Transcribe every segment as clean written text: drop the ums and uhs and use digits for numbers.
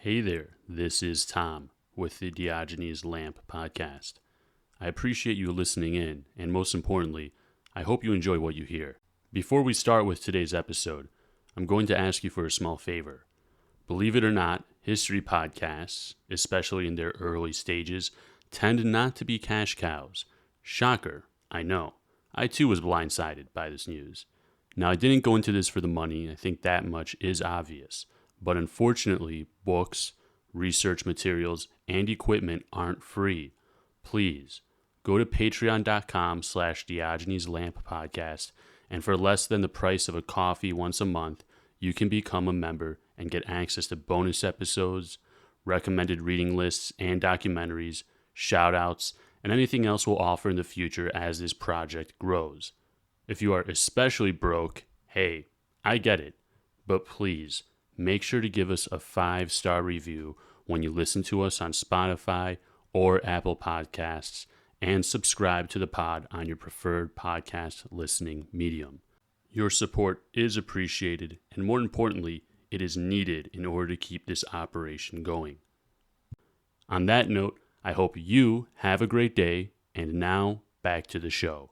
Hey there, this is Tom with the Diogenes Lamp podcast. I appreciate you listening in, and most importantly, I hope you enjoy what you hear. Before we start with today's episode, I'm going to ask you for a small favor. Believe it or not, history podcasts, especially in their early stages, tend not to be cash cows. Shocker, I know. I too was blindsided by this news. Now, I didn't go into this for the money, I think that much is obvious. But unfortunately, books, research materials, and equipment aren't free. Please, go to patreon.com/Diogenes Lamp Podcast, and for less than the price of a coffee once a month, you can become a member and get access to bonus episodes, recommended reading lists and documentaries, shout-outs, and anything else we'll offer in the future as this project grows. If you are especially broke, hey, I get it, but please, make sure to give us a 5-star review when you listen to us on Spotify or Apple Podcasts, and subscribe to the pod on your preferred podcast listening medium. Your support is appreciated, and more importantly, it is needed in order to keep this operation going. On that note, I hope you have a great day, and now back to the show.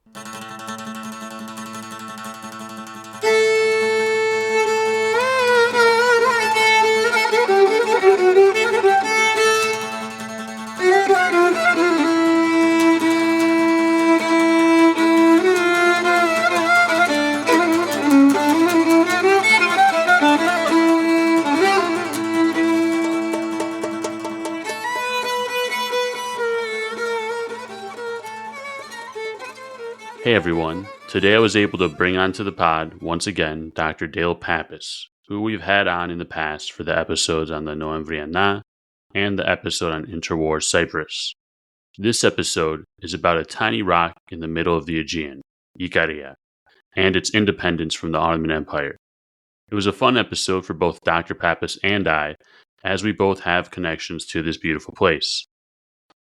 Hey everyone, today I was able to bring onto the pod, once again, Dr. Dale Pappas, who we've had on in the past for the episodes on the Noemvriana and the episode on interwar Cyprus. This episode is about a tiny rock in the middle of the Aegean, Ikaria, and its independence from the Ottoman Empire. It was a fun episode for both Dr. Pappas and I, as we both have connections to this beautiful place.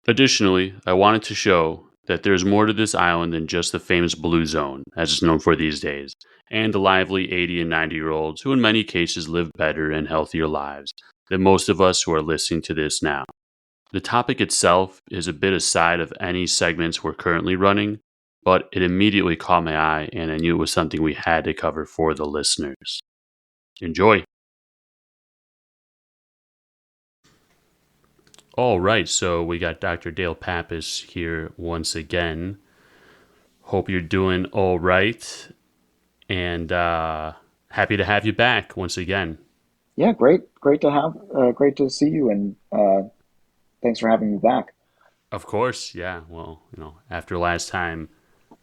Additionally, I wanted to show that there's more to this island than just the famous blue zone, as it's known for these days, and the lively 80 and 90-year-olds who in many cases live better and healthier lives than most of us who are listening to this now. The topic itself is a bit aside of any segments we're currently running, but it immediately caught my eye and I knew it was something we had to cover for the listeners. Enjoy! All right, so we got Dr. Dale Pappas here once again. Hope you're doing all right, and happy to have you back once again. Yeah, great to see you, and thanks for having me back. Of course, yeah. Well, after last time,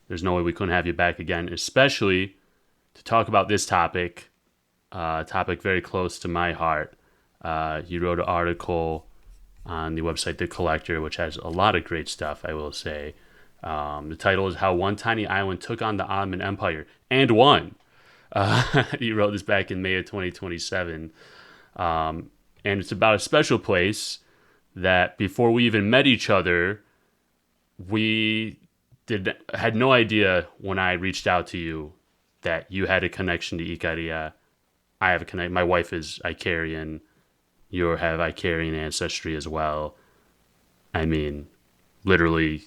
there's no way we couldn't have you back again, especially to talk about this topic, topic very close to my heart. You wrote an article on the website The Collector, which has a lot of great stuff, I will say. The title is How One Tiny Island Took on the Ottoman Empire and Won. You wrote this back in May of 2027. And it's about a special place that before we even met each other, we had no idea when I reached out to you that you had a connection to Ikaria. I have a connection. My wife is Ikarian. You have Ikarian ancestry as well. I mean, literally,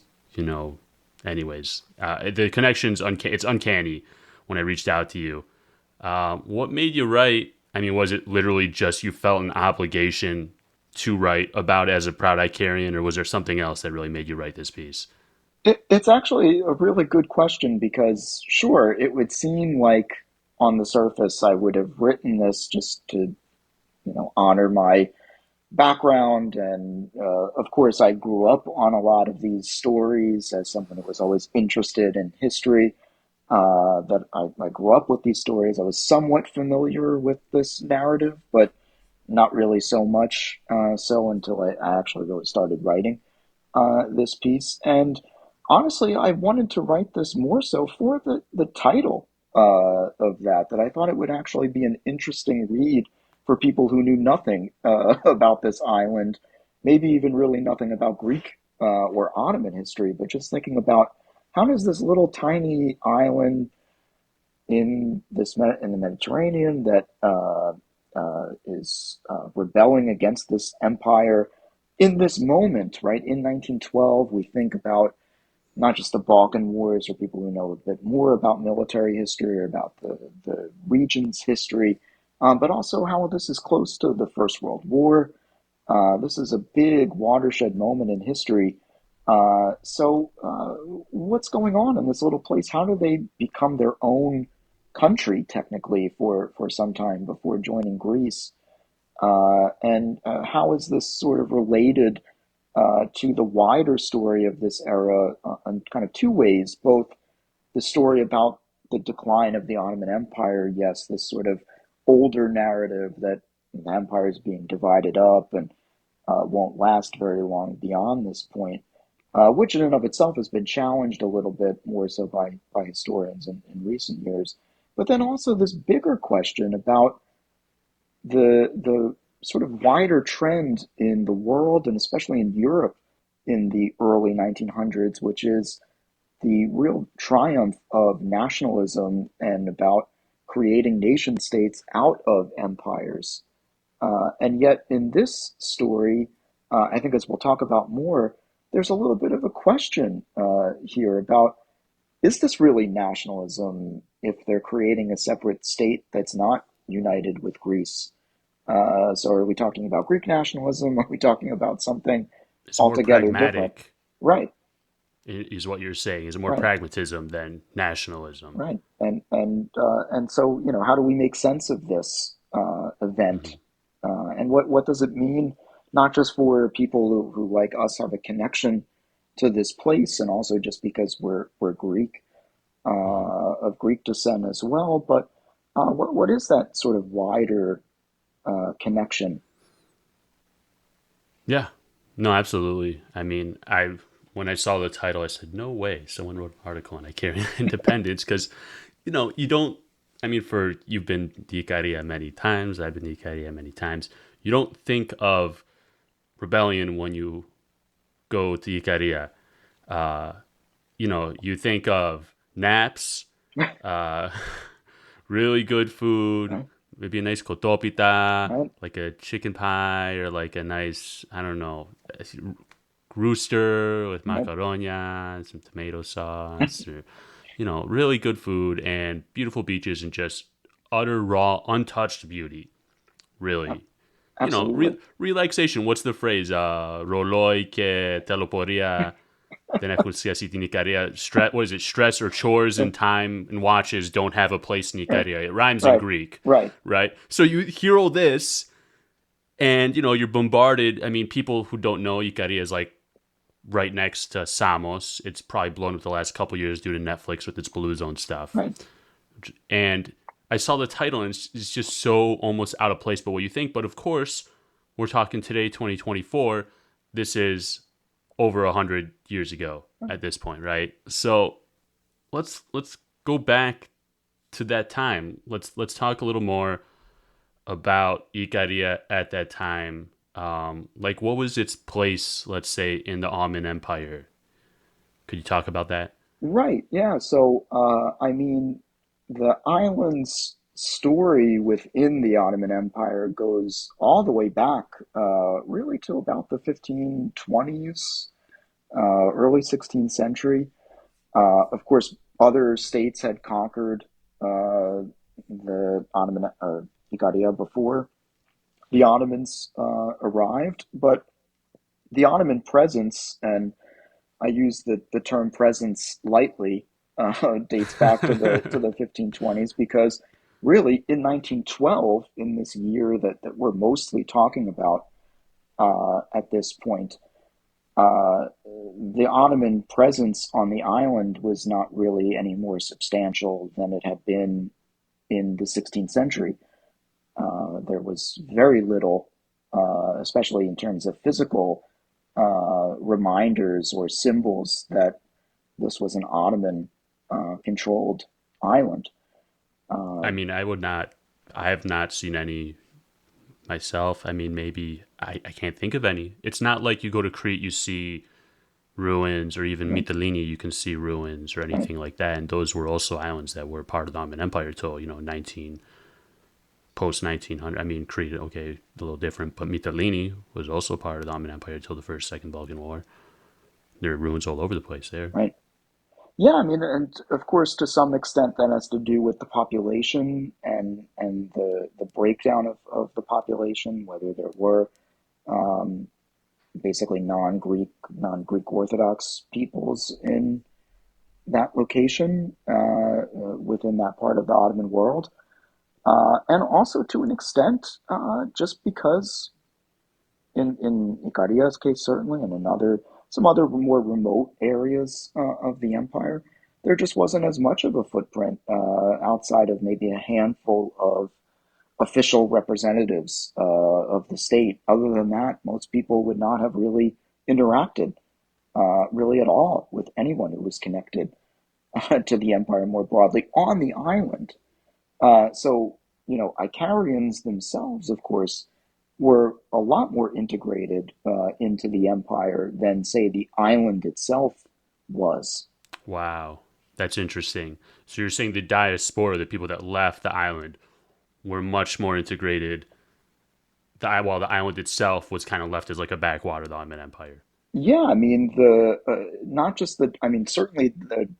anyways. The connection's it's uncanny when I reached out to you. What made you write? I mean, was it literally just you felt an obligation to write about as a proud Ikarian, or was there something else that really made you write this piece? It's actually a really good question because, sure, it would seem like on the surface I would have written this just to, honor my background, and of course I grew up on a lot of these stories as someone who was always interested in history. That I grew up with these stories. I was somewhat familiar with this narrative, but not really so much so until I actually really started writing this piece. And honestly, I wanted to write this more so for the title of that I thought it would actually be an interesting read for people who knew nothing about this island, maybe even really nothing about Greek or Ottoman history, but just thinking about how does this little tiny island in the Mediterranean that is rebelling against this empire in this moment, right? In 1912, we think about not just the Balkan Wars, or people who know a bit more about military history or about the region's history, but also how this is close to the First World War. This is a big watershed moment in history. What's going on in this little place? How do they become their own country, technically, for some time before joining Greece? And how is this sort of related to the wider story of this era in kind of two ways? Both the story about the decline of the Ottoman Empire, yes, this sort of older narrative that the empire is being divided up and won't last very long beyond this point, which in and of itself has been challenged a little bit more so by historians in recent years. But then also this bigger question about the sort of wider trend in the world and especially in Europe in the early 1900s, which is the real triumph of nationalism and about creating nation states out of empires. And yet, in this story, I think as we'll talk about more, there's a little bit of a question here about, is this really nationalism if they're creating a separate state that's not united with Greece? So are we talking about Greek nationalism? Are we talking about something It's more altogether different? pragmatic, Right, is what you're saying. Is more right, pragmatism than nationalism. right. And so, how do we make sense of this event? Hmm. And what does it mean, not just for people who like us have a connection to this place, and also just because we're Greek, Hmm. of Greek descent as well, but what is that sort of wider connection? Yeah. No, absolutely. I mean, I when I saw the title, I said, "No way!" Someone wrote an article on Ikarian independence because, you don't. I mean, for you've been to Ikaria many times. I've been to Ikaria many times. You don't think of rebellion when you go to Ikaria. Uh, you think of naps, uh, really good food, Right, maybe a nice kotopita, right, like a chicken pie, or like a nice, I don't know, rooster with right. macaronia and some tomato sauce, or, really good food and beautiful beaches and just utter raw, untouched beauty. Really, Absolutely. relaxation. What's the phrase? Roloi que te lo podría tener justicia sin Ikaria. What is it? Stress or chores Yeah, and time and watches don't have a place in right, Ikaria. It rhymes in right, Greek, right, right? So you hear all this, and you're bombarded. I mean, people who don't know, Ikaria is like right next to Samos. It's probably blown up the last couple years due to Netflix with its Blue Zone stuff. right. And I saw the title, and it's just so almost out of place. But what you think? But of course, we're talking today, 2024. This is over 100 years ago at this point, right? So let's go back to that time. Let's talk a little more about Ikaria at that time. Like, what was its place, let's say, in the Ottoman Empire? Could you talk about that? Right, yeah. So, I mean, the island's story within the Ottoman Empire goes all the way back, really to about the 1520s, early 16th century. Of course, other states had conquered the Ottoman Ikaria before the Ottomans arrived, but the Ottoman presence, and I use the term presence lightly, dates back to the 1520s because really in 1912, in this year that we're mostly talking about at this point, the Ottoman presence on the island was not really any more substantial than it had been in the 16th century. There was very little, especially in terms of physical reminders or symbols that this was an Ottoman controlled island. I Uh, mean, I have not seen any myself. I mean, maybe I can't think of any. It's not like you go to Crete, you see ruins, or even right, Mytilene, you can see ruins or right, anything like that. And those were also islands that were part of the Ottoman Empire till 19 post 1900. I mean, Crete, okay, a little different, but Mytilene was also part of the Ottoman Empire until the first, second Balkan War. There are ruins all over the place there. right? Yeah, I mean, and of course, to some extent, that has to do with the population and the breakdown of the population, whether there were um, basically non-Greek Orthodox peoples in that location within that part of the Ottoman world, and also to an extent, just because in Ikaria's case certainly, and in other some other more remote areas of the empire, there just wasn't as much of a footprint outside of maybe a handful of official representatives of the state. Other than that, most people would not have really interacted really at all with anyone who was connected to the empire more broadly on the island. So, Icarians themselves, of course, were a lot more integrated into the empire than, say, the island itself was. Wow, that's interesting. So you're saying the diaspora, the people that left the island, were much more integrated. While the island itself was kind of left as like a backwater of the Ottoman Empire. Yeah, I mean the not just the I mean certainly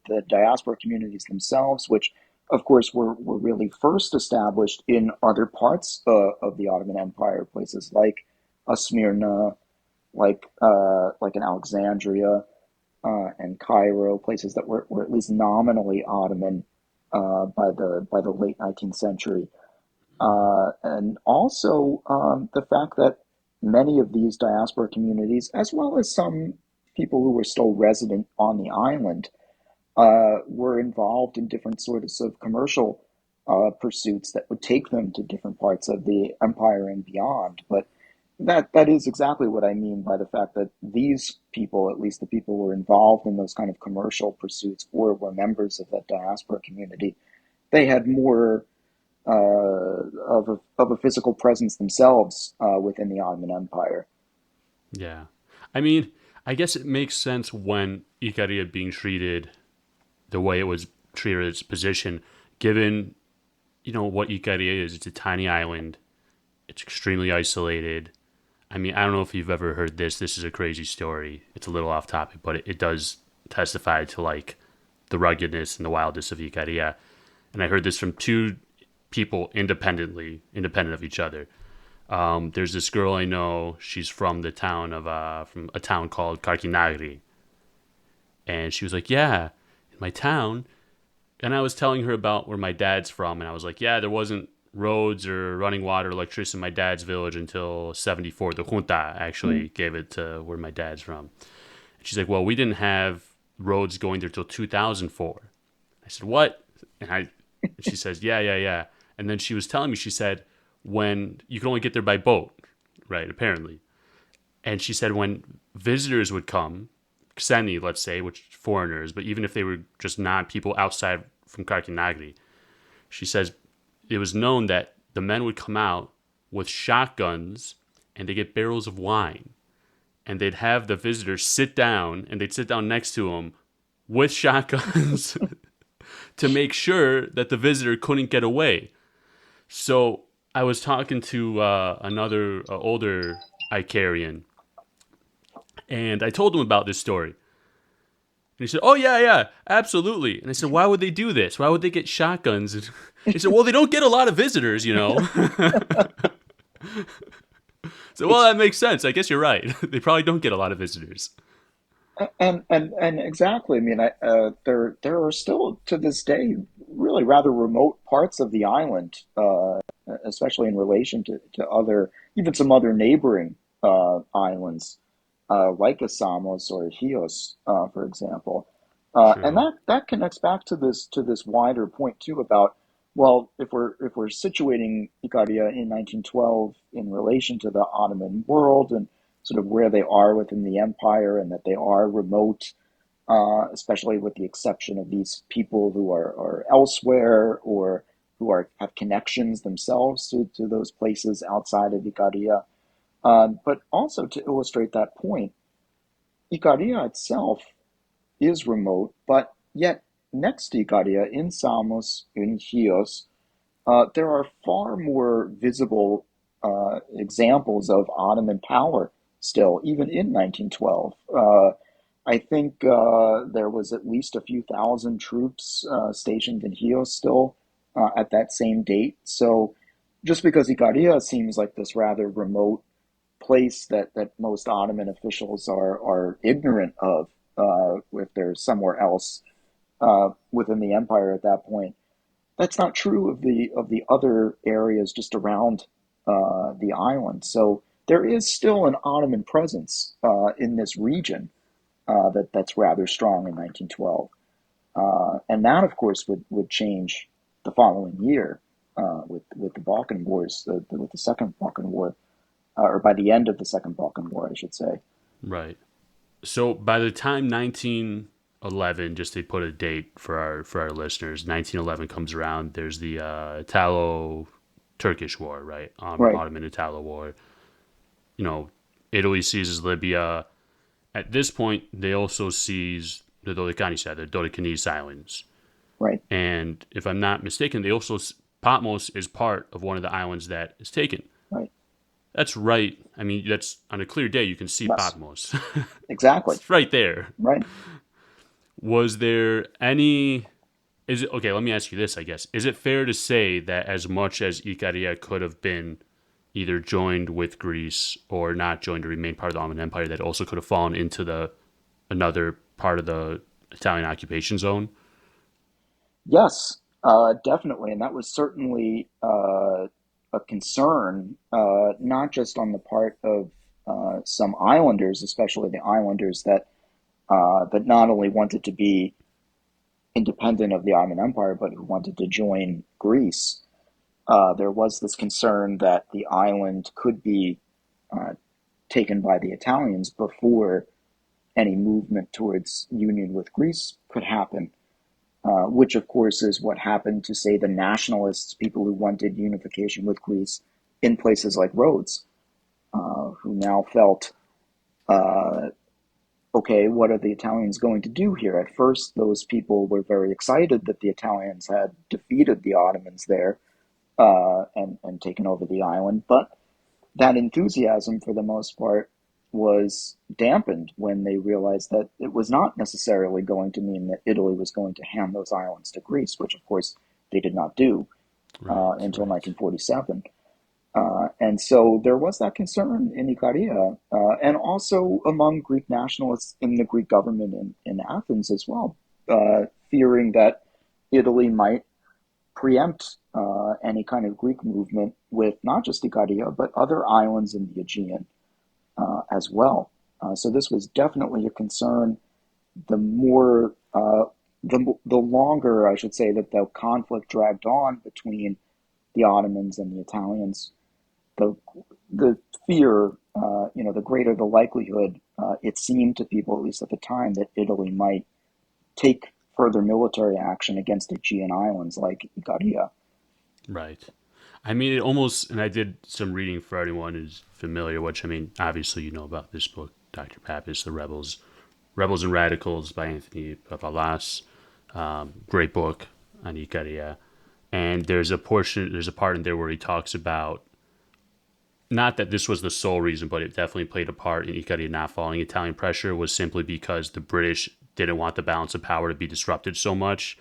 the diaspora communities themselves, which of course were really first established in other parts of the Ottoman Empire, places like Smyrna, like in Alexandria and Cairo, places that were at least nominally Ottoman by the late 19th century. And also the fact that many of these diaspora communities, as well as some people who were still resident on the island, were involved in different sorts of commercial pursuits that would take them to different parts of the empire and beyond. But that is exactly what I mean by the fact that these people, at least the people who were involved in those kind of commercial pursuits or were members of that diaspora community, they had more of a physical presence themselves within the Ottoman Empire. Yeah. I mean, I guess it makes sense when Ikaria being treated the way it was treated its position, given, what Ikaria is. It's a tiny island. It's extremely isolated. I mean, I don't know if you've ever heard this. This is a crazy story. It's a little off topic, but it does testify to like the ruggedness and the wildness of Ikaria. And I heard this from two people independent of each other. There's this girl I know. She's from the town of from a town called Karkinagri, and she was like, "Yeah, in my town." And I was telling her about where my dad's from, and I was like, "Yeah, there wasn't roads or running water, electricity in my dad's village until '74. The junta Mm. actually gave it to where my dad's from." And she's like, "Well, we didn't have roads going there till 2004." I said, "What?" And she says, "Yeah, yeah, yeah." And then she was telling me, she said, when you could only get there by boat, right? Apparently. And she said when visitors would come, Kseni, let's say, which foreigners, but even if they were just not people outside from Karkinagri, she says it was known that the men would come out with shotguns and they get barrels of wine. And they'd have the visitors sit down and they'd sit down next to them with shotguns to make sure that the visitor couldn't get away. So I was talking to another older Ikarian, and I told him about this story. And he said, "Oh yeah, yeah, absolutely." And I said, "Why would they do this? Why would they get shotguns?" And he said, "Well, they don't get a lot of visitors." So, well, It's that makes sense. I guess you're right. They probably don't get a lot of visitors. and exactly. I mean, there are still to this day really rather remote parts of the island, especially in relation to other even some other neighboring islands like Samos or Chios, for example. And True. that connects back to this wider point too about well, if we're situating Ikaria in 1912 in relation to the Ottoman world and sort of where they are within the empire and that they are remote, especially with the exception of these people who are elsewhere or who are have connections themselves to those places outside of Ikaria. But also to illustrate that point, Ikaria itself is remote, but yet next to Ikaria in Samos, in Chios, There are far more visible examples of Ottoman power still, even in 1912. I think there was at least a few thousand troops stationed in Chios still at that same date. So just because Ikaria seems like this rather remote place that most Ottoman officials are ignorant of, if they're somewhere else within the empire at that point, that's not true of the other areas just around the island. So there is still an Ottoman presence in this region that's rather strong in 1912, and that, of course, would change the following year with the Balkan Wars, with the Second Balkan War, or by the end of the Second Balkan War, I should say. Right. So by the time 1911, just to put a date for our listeners, 1911 comes around. There's the Italo-Turkish War, right? Right, Ottoman-Italo War. You know, Italy seizes Libya. At this point, they also seize the Dodecanese Islands. right, And if I'm not mistaken, they also Patmos is part of one of the islands that is taken. right. That's right. I mean, that's on a clear day you can see Yes, Patmos. exactly. It's right there. Right. Was there any? Is it okay? Let me ask you this. I guess is it fair to say that as much as Ikaria could have been either joined with Greece or not joined to remain part of the Ottoman Empire, that also could have fallen into the another part of the Italian occupation zone? Yes, definitely, and that was certainly a concern, not just on the part of some islanders, especially the islanders that not only wanted to be independent of the Ottoman Empire, but who wanted to join Greece. There was this concern that the island could be uh, taken by the Italians before any movement towards union with Greece could happen, which of course is what happened to, say, the nationalists, people who wanted unification with Greece in places like Rhodes, who now felt, uh, okay, what are the Italians going to do here? At first, those people were very excited that the Italians had defeated the Ottomans there and taken over the island, but that enthusiasm, for the most part, was dampened when they realized that it was not necessarily going to mean that Italy was going to hand those islands to Greece, which, of course, they did not do Right, until right, 1947. And so there was that concern in Ikaria, and also among Greek nationalists in the Greek government in Athens as well, fearing that Italy might preempt any kind of Greek movement with not just Ikaria, but other islands in the Aegean as well. So this was definitely a concern. The more, the longer, I should say, that the conflict dragged on between the Ottomans and the Italians, the the fear, the greater the likelihood, it seemed to people, at least at the time, that Italy might take further military action against Aegean islands like Ikaria. right. I mean, it almost, and I did some reading for anyone who's familiar, which I mean, obviously you know about this book, Dr. Pappas, The Rebels and Radicals by Anthony Pappas. Great book on Ikaria. And there's a part in there where he talks about not that this was the sole reason, but it definitely played a part in Ikaria not following Italian pressure was simply because the British didn't want the balance of power to be disrupted so much.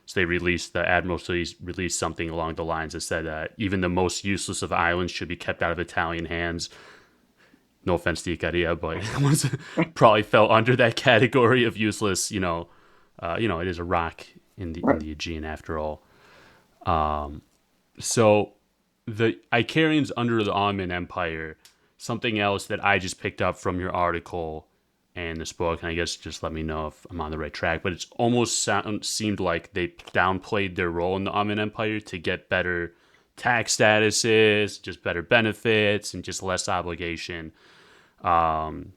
So the Admiralty released something along the lines that said that even the most useless of islands should be kept out of Italian hands. No offense to Ikaria, but it was probably fell under that category of useless. It is a rock in Right. the Aegean after all. So the Ikarians under the Ottoman Empire, something else that I just picked up from your article and this book, and I guess just let me know if I'm on the right track, but it's almost seemed like they downplayed their role in the Ottoman Empire to get better tax statuses, just better benefits, and just less obligation. Um,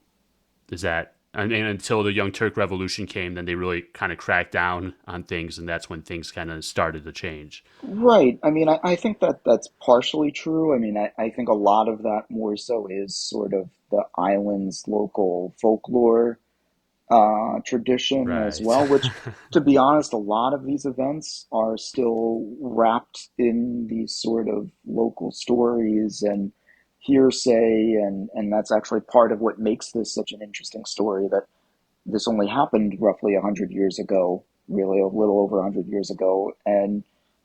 is that and until the Young Turk Revolution came, then they really kind of cracked down on things, and that's when things kind of started to change. Right. I mean, I think that that's partially true. I mean, I think a lot of that more so is sort of the island's local folklore. tradition as Right. well, which, to be honest, a lot of these events are still wrapped in these sort of local stories and hearsay, and that's actually part of what makes this such an interesting story, that this only happened roughly 100 years ago, really a little over 100 years ago, and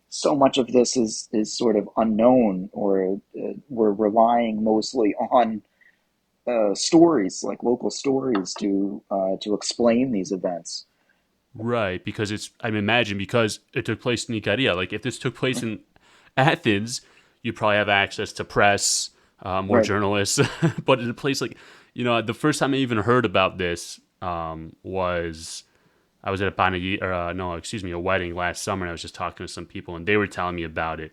so much of this is sort of unknown, or we're relying mostly on stories, like local stories, to explain these events. Right, because I imagine because it took place in Ikaria. Like if this took place in Athens, you probably have access to press, more Right. journalists. But in a place like, the first time I even heard about this was I was at a no, excuse me, a wedding last summer, and I was just talking to some people, and they were telling me about it,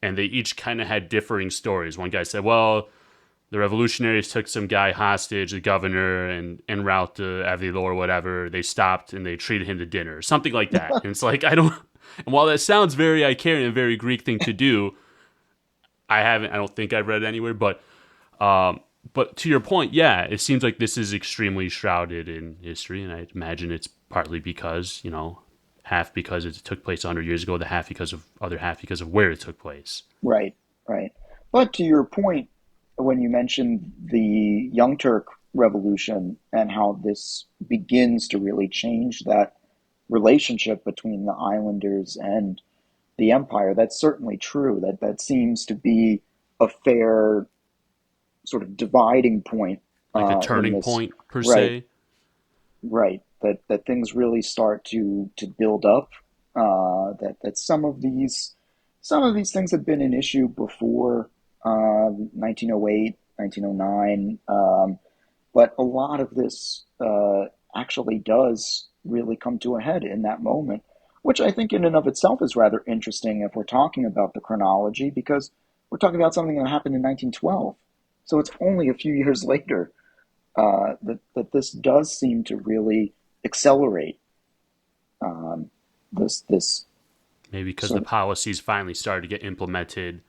and they each kind of had differing stories. One guy said, "Well, the revolutionaries took some guy hostage, the governor, and en route to Avilo or whatever, they stopped and they treated him to dinner, or something like that." And it's like, I don't. And while that sounds very Ikarian, a very Greek thing to do, I don't think I've read it anywhere. But to your point, yeah, it seems like this is extremely shrouded in history, and I imagine it's partly because half because it took place 100 years ago, the other half because of where it took place. Right, right. But to your point, when you mentioned the Young Turk Revolution and how this begins to really change that relationship between the islanders and the empire, that's certainly true. That seems to be a fair sort of dividing point Like a in turning this. point per Right, se. right. That things really start to build up. That some of these things have been an issue before 1908, 1909, but a lot of this actually does really come to a head in that moment, which I think in and of itself is rather interesting if we're talking about the chronology, because we're talking about something that happened in 1912. So it's only a few years later that this does seem to really accelerate this Maybe because the sort of. policies finally started to get implemented,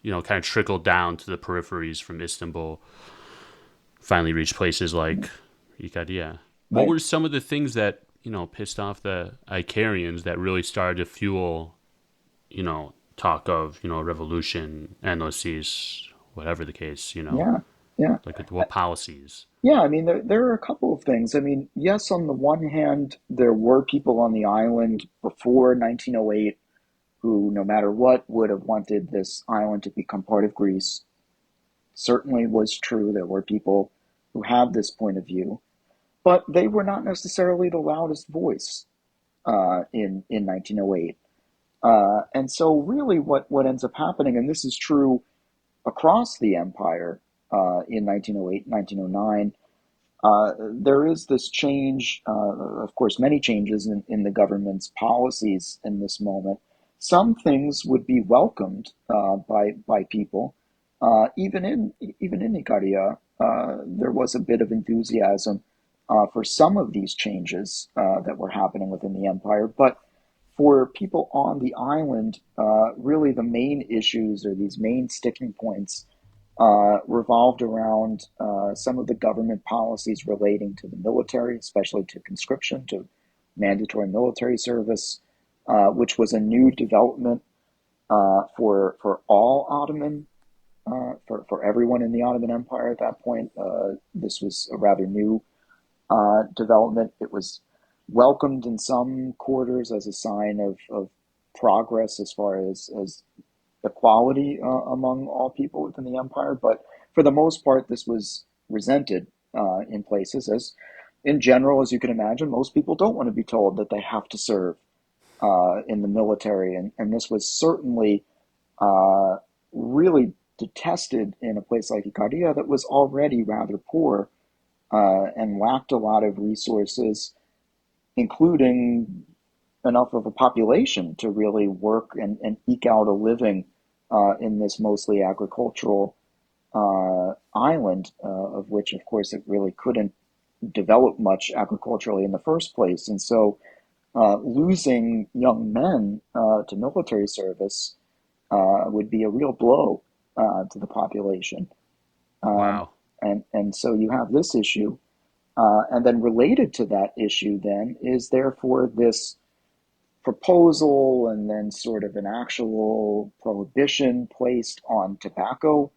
kind of trickled down to the peripheries from Istanbul, finally reached places like Ikaria. What Right. were some of the things that, pissed off the Icarians that really started to fuel, talk of, revolution, endlessies, whatever the case, Yeah, yeah. like what policies? Yeah, I mean, there are a couple of things. I mean, yes, on the one hand, there were people on the island before 1908 who, no matter what, would have wanted this island to become part of Greece. Certainly was true. There were people who had this point of view, but they were not necessarily the loudest voice in 1908. And so, really, what ends up happening, and this is true across the empire in 1908, 1909, there is this change, of course, many changes in the government's policies in this moment. Some things would be welcomed by people, even in Ikaria. There was a bit of enthusiasm for some of these changes that were happening within the empire, but for people on the island, really the main issues or these main sticking points revolved around some of the government policies relating to the military, especially to conscription, to mandatory military service, which was a new development for all Ottoman, for everyone in the Ottoman Empire at that point. This was a rather new development. It was welcomed in some quarters as a sign of progress as far as equality among all people within the empire. But for the most part, this was resented in places, as in general, as you can imagine, most people don't want to be told that they have to serve in the military. And this was certainly uh, really detested in a place like Ikaria that was already rather poor and lacked a lot of resources, including enough of a population to really work and eke out a living in this mostly agricultural island, of which, of course, it really couldn't develop much agriculturally in the first place. And so losing young men to military service would be a real blow to the population. Um, Wow. and so you have this issue. And then related to that issue, then, is therefore this proposal and then sort of an actual prohibition placed on tobacco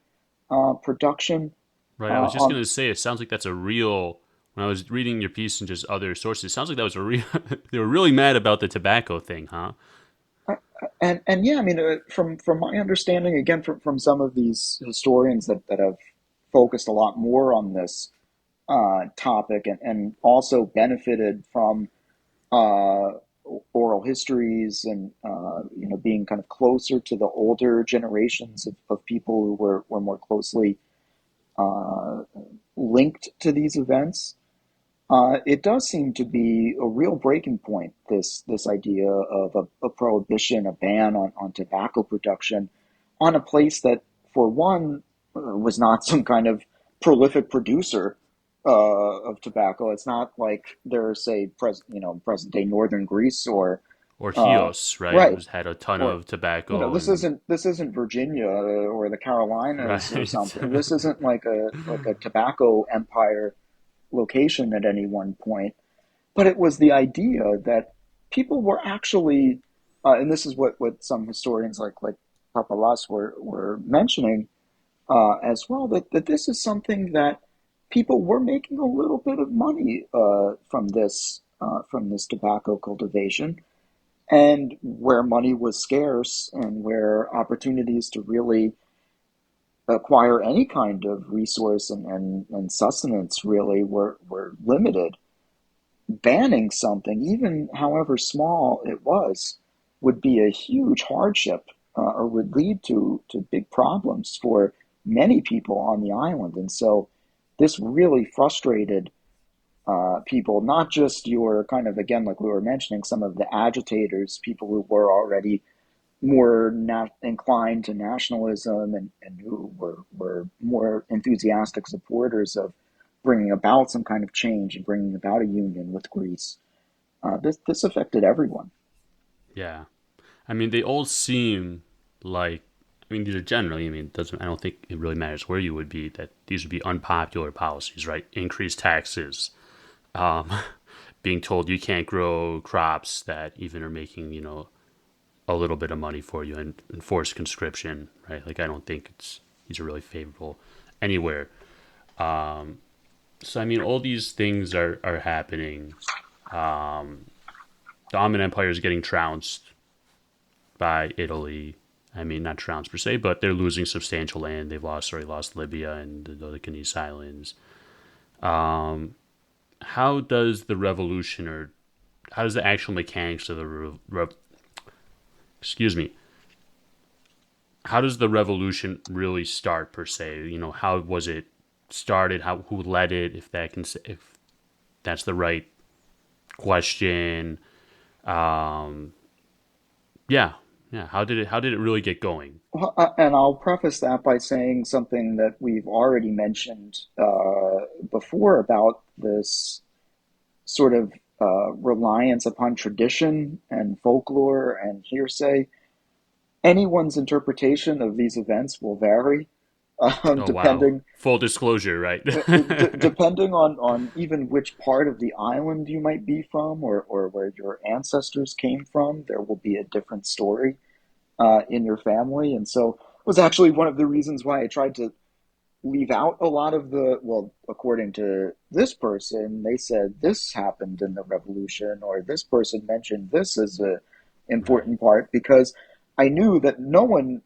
production. Right. I was just On gonna say, it sounds like that's a real. When I was reading your piece and just other sources, it sounds like that was a real. They were really mad about the tobacco thing, huh? and yeah, I mean, from my understanding, again, from some of these historians that have focused a lot more on this topic and also benefited from uh, oral histories and being kind of closer to the older generations of people who were more closely uh, linked to these events. It does seem to be a real breaking point. This idea of a prohibition, a ban on tobacco production, on a place that, for one, was not some kind of prolific producer of tobacco. It's not like there's say present day northern Greece Or uh, Chios, right? It right was had a ton or of tobacco this isn't Virginia or the Carolinas or right. something. This isn't like a tobacco empire location at any one point, but it was the idea that people were actually, and this is what some historians like Pappas were mentioning as well, that this is something that people were making a little bit of money from this tobacco cultivation, and where money was scarce and where opportunities to really acquire any kind of resource and sustenance really were limited. Banning something, even however small it was, would be a huge hardship or would lead to big problems for many people on the island. And so this really frustrated people, not just your kind of, again, like we were mentioning, some of the agitators, people who were already more inclined to nationalism and who were more enthusiastic supporters of bringing about some kind of change and bringing about a union with Greece. This affected everyone. Yeah. I mean, they all seem like. I mean, these are generally. I mean, doesn't. I don't think it really matters where you would be. That these would be unpopular policies, right? Increased taxes, um, being told you can't grow crops that even are making a little bit of money for you, and enforced conscription, right? Like I don't think it's these are really favorable anywhere. So I mean, all these things are happening. The Ottoman Empire is getting trounced by Italy. I mean, not trounced per se, but they're losing substantial land. They've already lost Libya and the Dodecanese Islands. How does the revolution, or how does the actual mechanics of the excuse me, how does the revolution really start per se? How was it started? How who led it? If that's the right question. Um, yeah, yeah. How did it really get going? Well, and I'll preface that by saying something that we've already mentioned before about this sort of reliance upon tradition and folklore and hearsay. Anyone's interpretation of these events will vary, Oh wow, depending full disclosure, right? depending on even which part of the island you might be from or where your ancestors came from. There will be a different story in your family, and so it was actually one of the reasons why I tried to leave out a lot of the, well, according to this person, they said this happened in the revolution, or this person mentioned this as a Right. important part, because I knew that no one,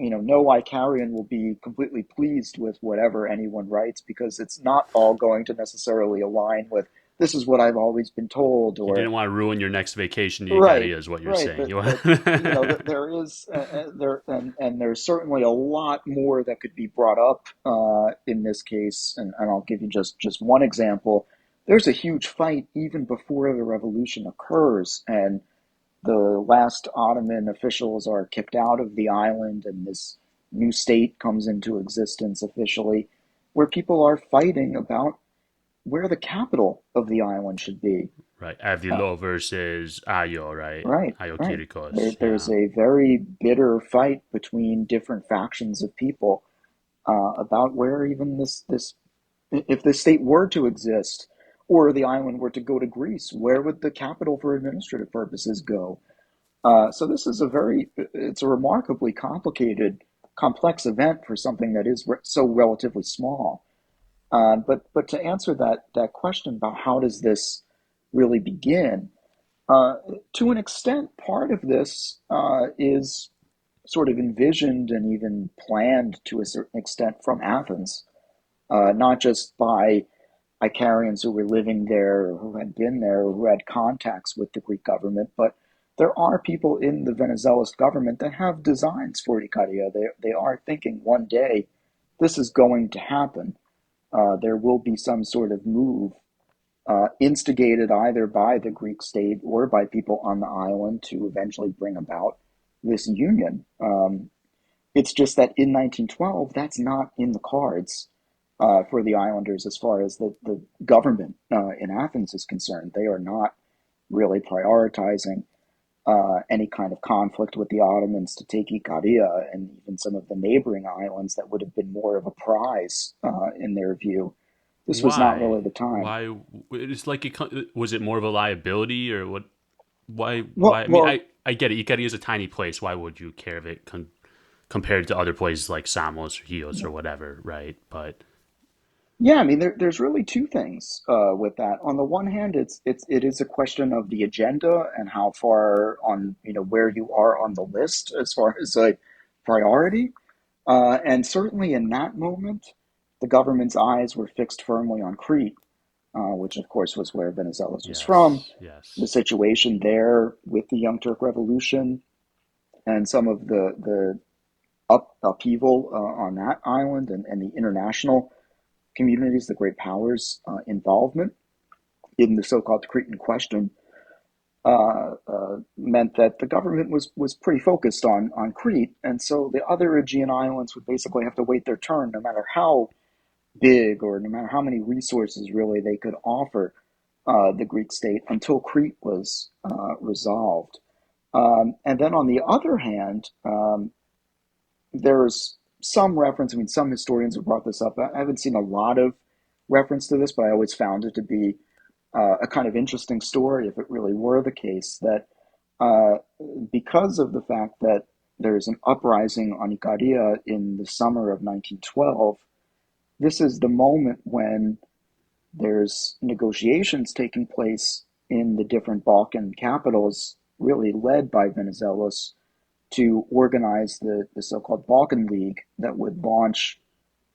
no Icarian will be completely pleased with whatever anyone writes, because it's not all going to necessarily align with this is what I've always been told, You or didn't want to ruin your next vacation to right, Ikaria, is what you're right. saying. That You want that there is there and there's certainly a lot more that could be brought up in this case, and I'll give you just one example. There's a huge fight even before the revolution occurs, and the last Ottoman officials are kicked out of the island, and this new state comes into existence officially, where people are fighting about where the capital of the island should be. right. Uh, Avilo versus Ayo, right? Right, Ayo right. Kirikos. There's Yeah. a very bitter fight between different factions of people about where even this if this state were to exist, or the island were to go to Greece, where would the capital for administrative purposes go? So this is it's a remarkably complicated, complex event for something that is so relatively small. But to answer that question about how does this really begin, uh, to an extent, part of this is sort of envisioned and even planned to a certain extent from Athens, not just by Ikarians who were living there, who had been there, who had contacts with the Greek government, but there are people in the Venizelos government that have designs for Ikaria. They are thinking one day this is going to happen. There will be some sort of move instigated either by the Greek state or by people on the island to eventually bring about this union. It's just that in 1912, that's not in the cards for the islanders as far as the government in Athens is concerned. They are not really prioritizing any kind of conflict with the Ottomans to take Ikaria and even some of the neighboring islands that would have been more of a prize in their view. This was not Why? really the time. Why? It's like was it more of a liability or what? Why? Well, Why? I mean, well, I get it. Ikari is a tiny place. Why would you care if it compared to other places like Samos or Chios or whatever, right? But yeah, I mean, there's really two things with that. On the one hand, it is a question of the agenda and how far on, where you are on the list as far as a priority. And certainly in that moment, the government's eyes were fixed firmly on Crete, which of course was where Venizelos was from. yes, The yes. situation there with the Young Turk Revolution and some of the upheaval on that island and the international communities, the great powers' involvement in the so-called Cretan question meant that the government was pretty focused on Crete, and so the other Aegean islands would basically have to wait their turn, no matter how big or no matter how many resources really they could offer the Greek state until Crete was resolved. And then on the other hand, there's some reference. I mean, some historians have brought this up. I haven't seen a lot of reference to this, but I always found it to be a kind of interesting story if it really were the case that uh, because of the fact that there's an uprising on Ikaria in the summer of 1912, this is the moment when there's negotiations taking place in the different Balkan capitals, really led by Venizelos, to organize the so-called Balkan League that would launch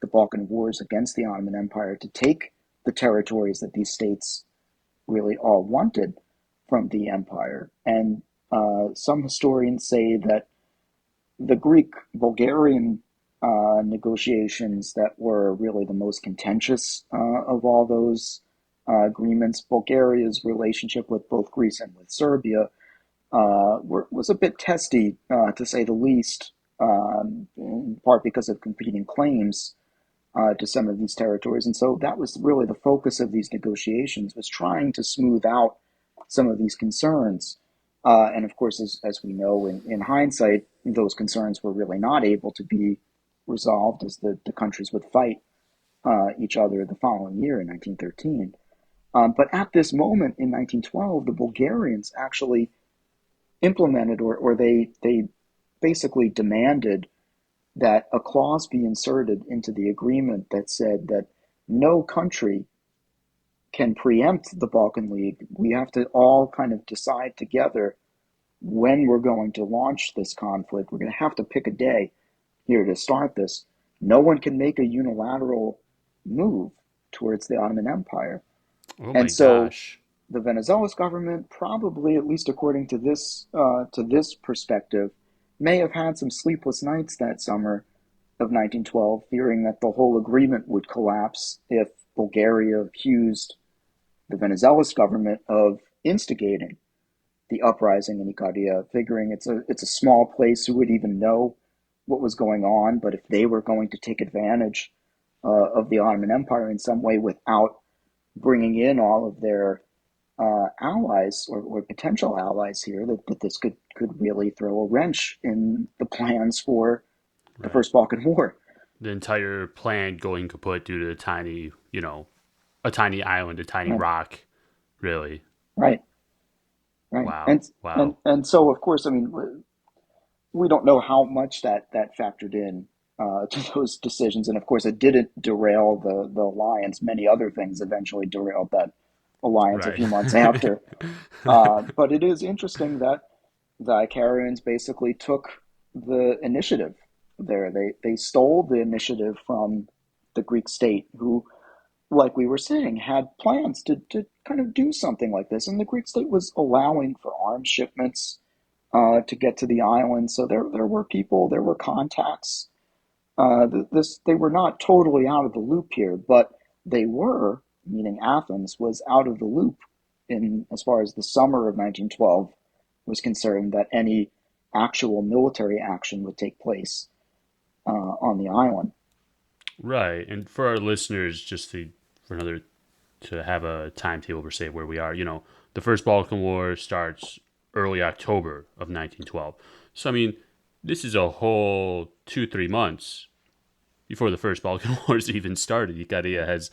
the Balkan Wars against the Ottoman Empire to take the territories that these states really all wanted from the empire. And some historians say that the Greek Bulgarian negotiations that were really the most contentious of all those agreements, Bulgaria's relationship with both Greece and with Serbia was a bit testy, to say the least, in part because of competing claims to some of these territories. And so that was really the focus of these negotiations, was trying to smooth out some of these concerns. And of course, as we know in hindsight, those concerns were really not able to be resolved as the countries would fight each other the following year in 1913. But at this moment in 1912, the Bulgarians actually implemented or they basically demanded that a clause be inserted into the agreement that said that no country can preempt the Balkan League. We have to all kind of decide together when we're going to launch this conflict. We're going to have to pick a day here to start this. No one can make a unilateral move towards the Ottoman Empire. Oh And my so gosh. the Venizelos government, probably at least according to this perspective, may have had some sleepless nights that summer of 1912, fearing that the whole agreement would collapse if Bulgaria accused the Venizelos government of instigating the uprising in Ikaria, figuring it's a small place, who would even know what was going on, but if they were going to take advantage of the Ottoman Empire in some way without bringing in all of their allies or potential allies here, that this could really throw a wrench in the plans for the Right. First Balkan War. The entire plan going kaput due to a tiny, a tiny island, a tiny Right, rock, really. right, right. Wow. Wow. And so of course, I mean, we don't know how much that factored in to those decisions, and of course, it didn't derail the alliance. Many other things eventually derailed that alliance a Right. few months after. But it is interesting that the Icarians basically took the initiative there. They stole the initiative from the Greek state, who, like we were saying, had plans to kind of do something like this. And the Greek state was allowing for arms shipments to get to the island. So there were people, there were contacts. They were not totally out of the loop here, but they were, meaning Athens, was out of the loop in as far as the summer of 1912 was concerned, that any actual military action would take place on the island. Right. And for our listeners, just to for another to have a timetable per se where we are, the first Balkan War starts early October of 1912. So I mean, this is a whole 2 3 months before the first Balkan Wars even started. Ikaria has,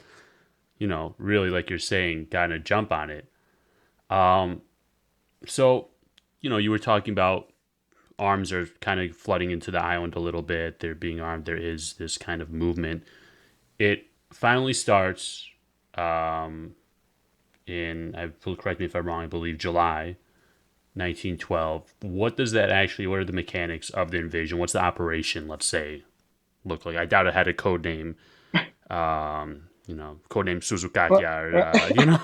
really like you're saying, gotten a jump on it. Um, so, you were talking about arms are kind of flooding into the island a little bit. They're being armed. There is this kind of movement. It finally starts um, correct me if I'm wrong, I believe July 1912. What are the mechanics of the invasion? What's the operation, let's say, look like? I doubt it had a code name, code name But Suzukakya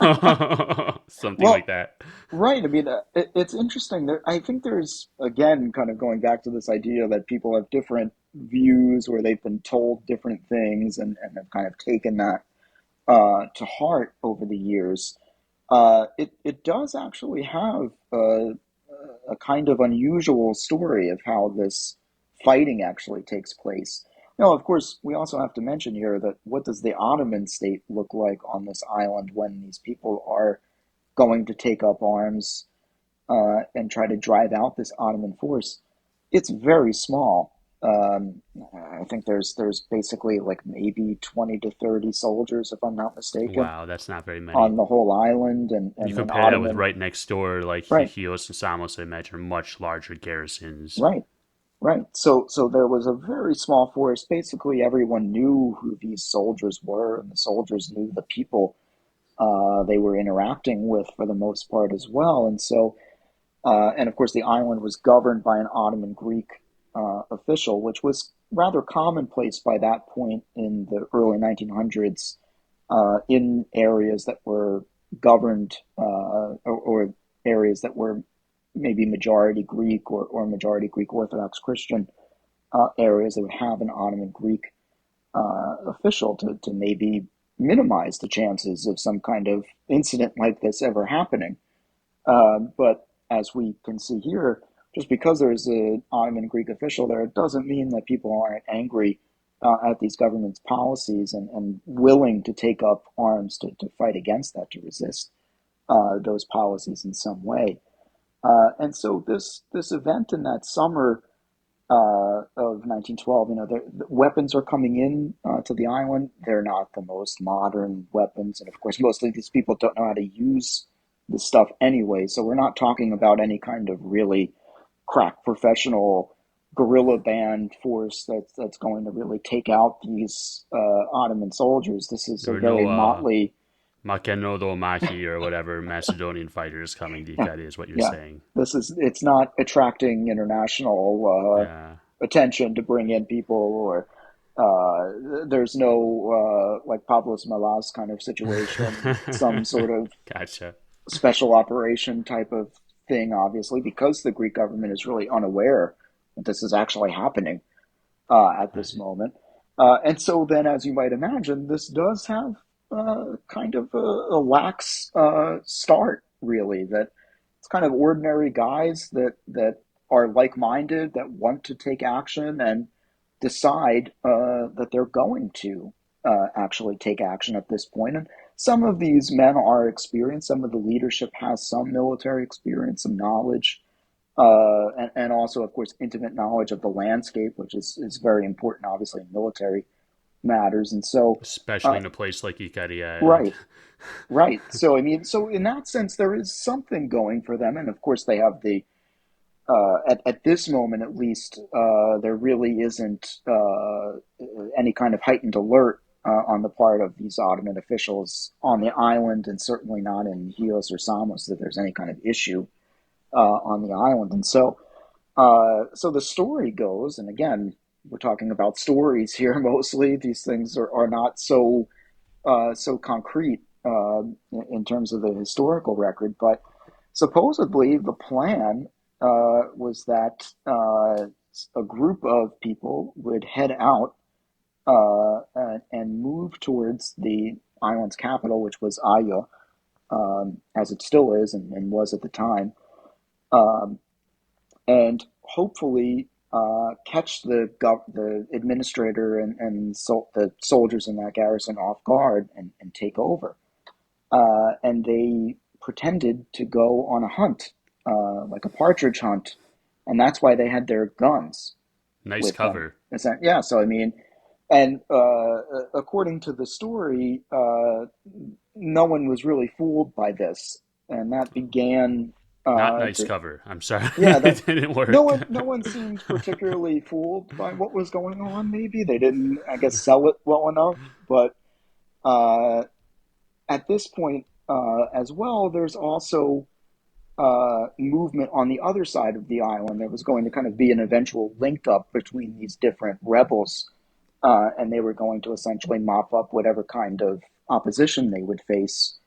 or, something like well, that. right. I mean, it's interesting. I think there's, again, kind of going back to this idea that people have different views, where they've been told different things, and have kind of taken that to heart over the years. It does actually have a kind of unusual story of how this fighting actually takes place. Now, of course, we also have to mention here that what does the Ottoman state look like on this island when these people are going to take up arms and try to drive out this Ottoman force? It's very small. I think there's basically like maybe 20 to 30 soldiers, if I'm not mistaken, Wow, that's not very many. on the whole island, You and then compare that with Ottoman. right next door, like Right, Chios and Samos, I imagine, are much larger garrisons. right, right. So there was a very small force. Basically, everyone knew who these soldiers were, and the soldiers knew the people they were interacting with for the most part as well. And of course, the island was governed by an Ottoman Greek official, which was rather commonplace by that point in the early 1900s in areas that were governed or areas that were maybe majority Greek or majority Greek Orthodox Christian areas. That would have an Ottoman Greek official to maybe minimize the chances of some kind of incident like this ever happening. But as we can see here, just because there's an Ottoman Greek official there, it doesn't mean that people aren't angry at these government's policies, and willing to take up arms to fight against that, to resist those policies in some way. And so this event in that summer of 1912, the weapons are coming in to the island. They're not the most modern weapons, and of course, most of these people don't know how to use the stuff anyway. So we're not talking about any kind of really crack professional guerrilla band force that's going to really take out these Ottoman soldiers. This is There a were very no motley. Makenodo Maki or whatever Macedonian fighters coming to Yeah, Ikaria, is what you're yeah. saying. It's not attracting international Yeah. attention to bring in people, or there's no like Pablos Malas kind of situation, some sort of Gotcha. special operation type of thing, obviously, because the Greek government is really unaware that this is actually happening at this Right. moment. And so then, as you might imagine, this does have kind of a lax start, really. That it's kind of ordinary guys that are like-minded, that want to take action and decide that they're going to actually take action at this point. And some of these men are experienced. Some of the leadership has some military experience, some knowledge, and also, of course, intimate knowledge of the landscape, which is very important, obviously, in military matters. And so, especially uh, in a place like Ikaria. right, right. So I mean, so in that sense, there is something going for them, and of course, they have the at this moment at least, there really isn't any kind of heightened alert on the part of these Ottoman officials on the island, and certainly not in Chios or Samos that there's any kind of issue on the island. And so, so the story goes, and again, we're talking about stories here mostly. These things are not so so concrete in terms of the historical record, but supposedly the plan was that a group of people would head out and move towards the island's capital, which was Aya, as it still is and was at the time, um, and hopefully catch the administrator and the soldiers in that garrison off guard and take over. And they pretended to go on a hunt, like a partridge hunt, and that's why they had their guns Nice with them. cover. Yeah, so I mean, and according to the story, no one was really fooled by this, and that began Not nice to cover. I'm sorry. yeah, that It didn't work. no one seemed particularly fooled by what was going on. Maybe they didn't, I guess, sell it well enough, but. Uh, at this point as well, there's also movement on the other side of the island. There was going to kind of be an eventual link up between these different rebels, and they were going to essentially mop up whatever kind of opposition they would face,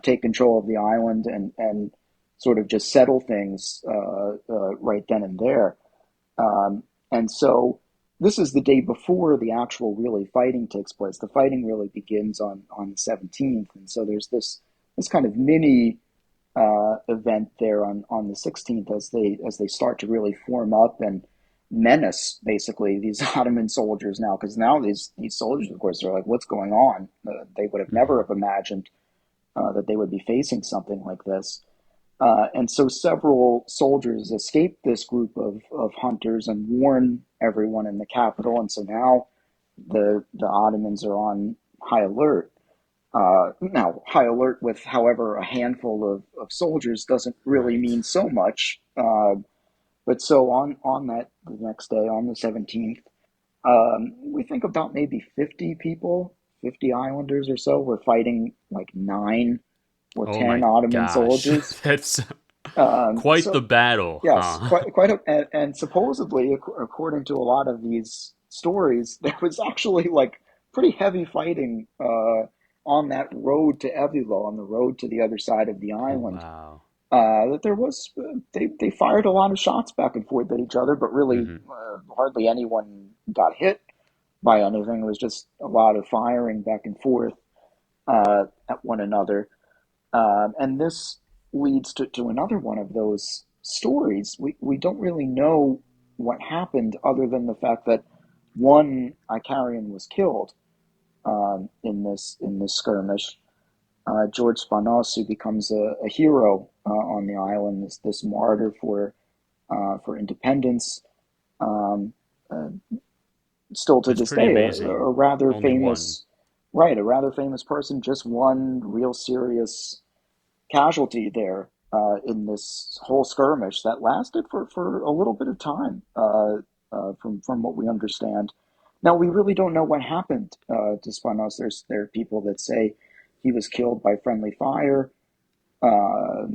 take control of the island, and sort of just settle things right then and there. And so this is the day before the actual really fighting takes place. The fighting really begins on the 17th, and so there's this kind of mini event there on the 16th as they start to really form up and menace basically these Ottoman soldiers now, because now these soldiers, of course, are like, what's going on? They would have never Hmm. have imagined that they would be facing something like this. And so several soldiers escape this group of hunters and warn everyone in the capital. And so now the Ottomans are on high alert. Now, high alert with, however, a handful of soldiers doesn't really Right. mean so much. But so on that the next day, on the 17th, we think about maybe 50 people, 50 islanders or so, were fighting like 9 or Oh 10 my Ottoman gosh. soldiers. That's quite the So battle, yes, huh? and supposedly, according to a lot of these stories, there was actually like pretty heavy fighting on that road to Evilo, on the road to the other side of the Oh island. wow. That there was they fired a lot of shots back and forth at each other, but really Hmm. hardly anyone got hit by anything. It was just a lot of firing back and forth at one another. And this leads to another one of those stories. We don't really know what happened other than the fact that one Ikarian was killed in this skirmish. George Spanos, who becomes a hero on the island, this martyr for independence. Um, uh, Still to That's this pretty day, amazing. a rather Only one. famous, right, a rather famous person, just one real serious casualty there in this whole skirmish that lasted for a little bit of time, from what we understand. Now we really don't know what happened to Spanos. There are people that say he was killed by friendly fire. Uh,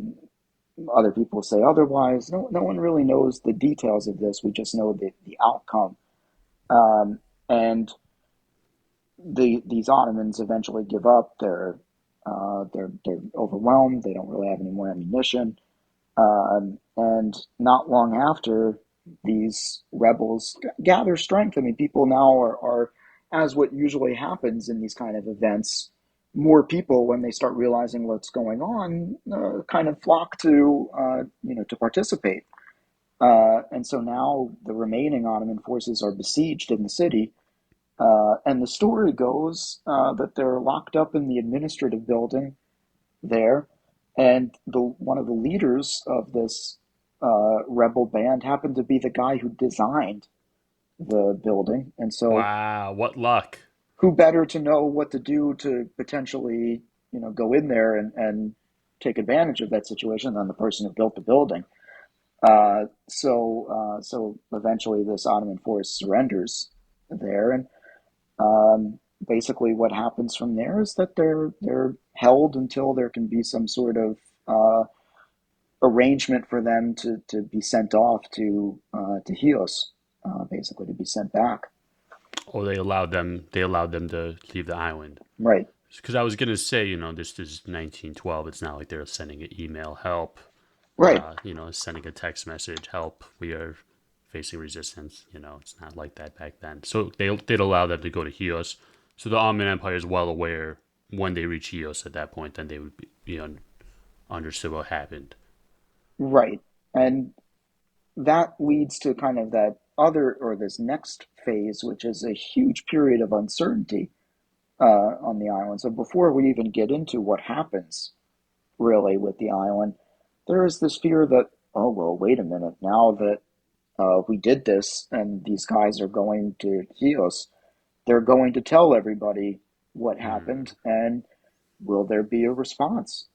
Other people say otherwise. No one really knows the details of this. We just know the outcome. And these Ottomans eventually give up. They're overwhelmed. They don't really have any more ammunition. And not long after, these rebels gather strength. I mean, people now are, as what usually happens in these kind of events, more people when they start realizing what's going on, kind of flock to to participate. And so now the remaining Ottoman forces are besieged in the city, and the story goes that they're locked up in the administrative building there, and the one of the leaders of this rebel band happened to be the guy who designed the building, and so Wow, what luck. who better to know what to do to potentially, go in there and take advantage of that situation than the person who built the building. So eventually, this Ottoman force surrenders there, and basically, what happens from there is that they're held until there can be some sort of arrangement for them to be sent off to Chios, basically to be sent back. Or they allowed them to leave the island. Right, Because I was gonna say, this is 1912. It's not like they're sending an email, help, right, sending a text message, help, we are facing resistance. It's not like that back then. So they did allow them to go to Chios. So the Ottoman Empire is well aware when they reach Chios at that point, then they would understood what happened. right, and that leads to kind of that other or this next phase, which is a huge period of uncertainty on the island. So before we even get into what happens really with the island, there is this fear that, oh, well, wait a minute, now that we did this and these guys are going to Chios, they're going to tell everybody what Mm. happened, and will there be a response?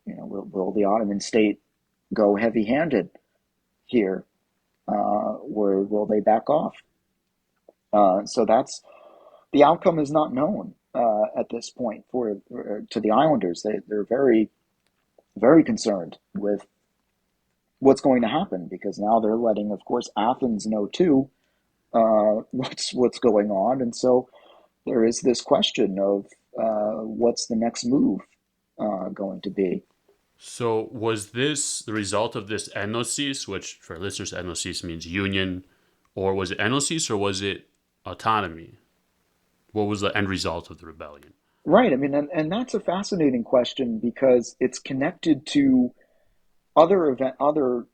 Will the Ottoman state go heavy handed here, or will they back off? So that's the outcome is not known at this point for to the islanders. They're very very concerned with what's going to happen because now they're letting, of course, Athens know too what's going on, and so there is this question of what's the next move going to be. So was this the result of this enosis, which for listeners, enosis means union, or was it enosis or was it autonomy? What was the end result of the rebellion? Right. I mean, and that's a fascinating question because it's connected to other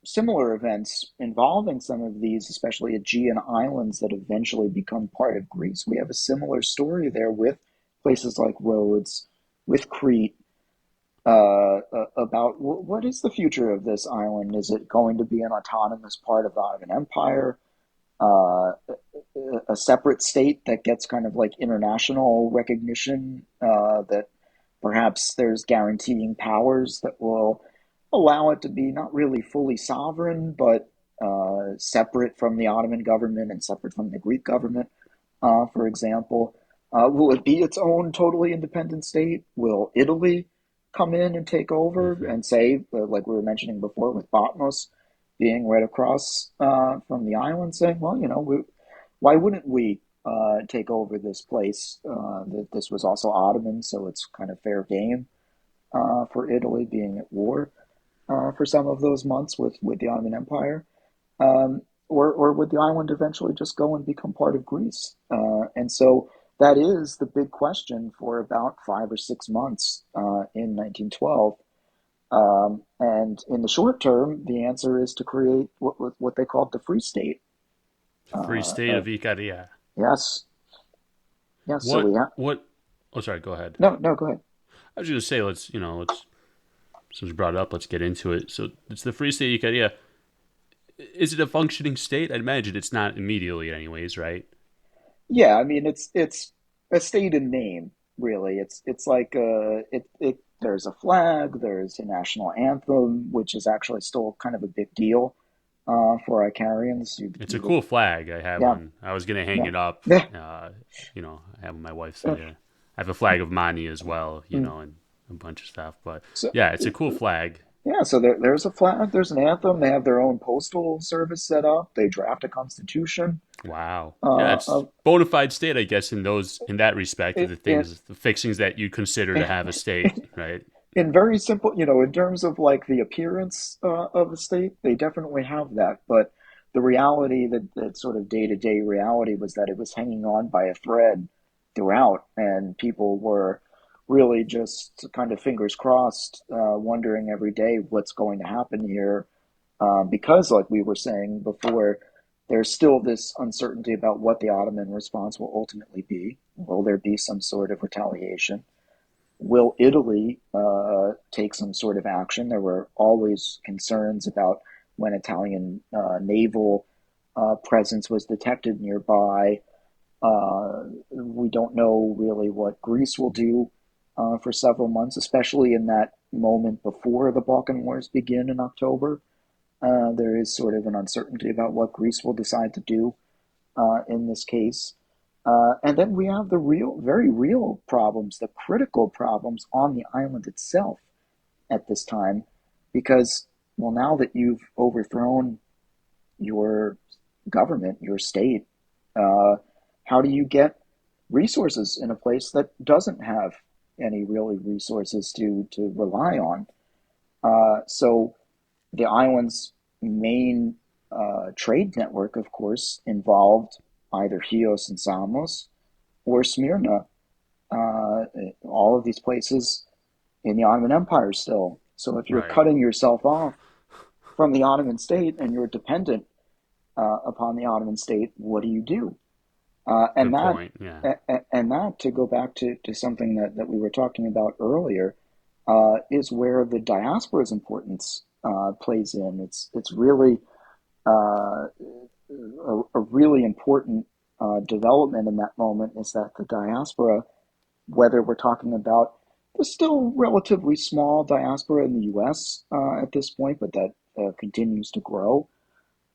similar events involving some of these, especially Aegean islands that eventually become part of Greece. We have a similar story there with places like Rhodes, with Crete, about what is the future of this island? Is it going to be an autonomous part of the Ottoman Empire? Uh, a separate state that gets kind of like international recognition, that perhaps there's guaranteeing powers that will allow it to be not really fully sovereign, but separate from the Ottoman government and separate from the Greek government, for example. Will it be its own totally independent state? Will Italy come in and take over Mm-hmm. and say, like we were mentioning before, with Patmos being right across from the island, saying, well, why wouldn't we take over this place? That this was also Ottoman, so it's kind of fair game for Italy being at war for some of those months with the Ottoman Empire. Or would the island eventually just go and become part of Greece? And so that is the big question for about 5 or 6 months in 1912. And in the short term, the answer is to create what they called the Free State. Free state Of of Ikaria. yes, yes. So we What? have What? Oh, sorry. Go ahead. no, no. Go ahead. I was going to say, let's since we brought it up, let's get into it. So it's the Free State of Ikaria. Is it a functioning state? I imagine it's not immediately, anyways, right? Yeah, I mean it's a state in name, really. It's like it. There's a flag, there's a national anthem, which is actually still kind of a big deal for Icarians. It's a You would, cool flag. I have yeah, one. I was gonna hang yeah, it up. yeah, Uh, I have my wife say, I have a flag of Mani as well. mm. And a bunch of stuff. But So yeah, it's a cool flag. yeah, so there's a flag, there's an anthem. They have their own postal service set up. They draft a constitution. Wow. Yeah, it's Uh, bona fide state, I guess, in that respect, of in, the fixings that you consider to in, have a state, right? in very simple, in terms of like the appearance of the state, they definitely have that. But the reality that sort of day to day reality was that it was hanging on by a thread throughout, and people were really just kind of fingers crossed, wondering every day what's going to happen here, because, like we were saying before, there's still this uncertainty about what the Ottoman response will ultimately be. Will there be some sort of retaliation? Will Italy take some sort of action? There were always concerns about when Italian naval presence was detected nearby. We don't know really what Greece will do for several months, especially in that moment before the Balkan Wars begin in October. There is sort of an uncertainty about what Greece will decide to do in this case. And then we have the real, very real problems, the critical problems on the island itself at this time, because, well, now that you've overthrown your government, your state, uh, how do you get resources in a place that doesn't have any really resources to rely on? So the island's main trade network, of course, involved either Chios and Samos or Smyrna. Uh, all of these places in the Ottoman Empire still. So if you're Right. cutting yourself off from the Ottoman state and you're dependent upon the Ottoman state, what do you do? And Good that point. Yeah. and that to go back to something that we were talking about earlier is where the diaspora's importance plays in. It's really uh, a really important development in that moment is that the diaspora, whether we're talking about the still relatively small diaspora in the U.S. At this point, but that continues to grow,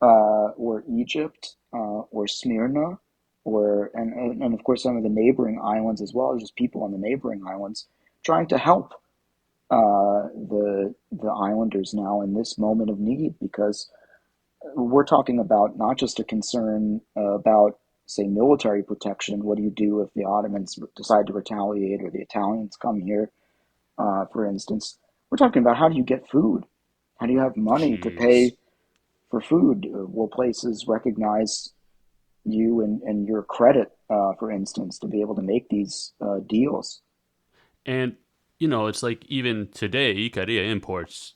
or Egypt, or Smyrna, or and of course some of the neighboring islands as well, just people on the neighboring islands trying to help the islanders now in this moment of need, because we're talking about not just a concern about, say, military protection. What do you do if the Ottomans decide to retaliate or the Italians come here, for instance? We're talking about how do you get food? How do you have money to Jeez. pay for food? Will places recognize you and your credit, for instance, to be able to make these deals? And it's like even today, Ikaria imports.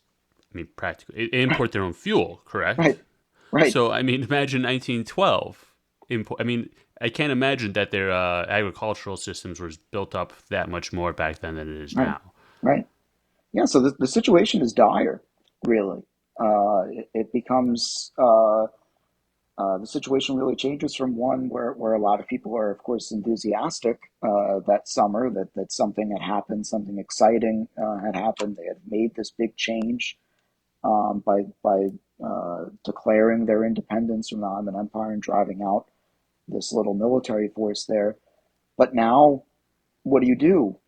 I mean, practically, they import their own fuel, correct? Right, right, So, I mean, imagine 1912. Import. I mean, I can't imagine that their agricultural systems was built up that much more back then than it is right, now. right. Yeah, so the situation is dire, really. It becomes the situation really changes from one where a lot of people are, of course, enthusiastic that summer that something had happened, something exciting had happened. They had made this big change by declaring their independence from the Ottoman Empire and driving out this little military force there. But now, what do?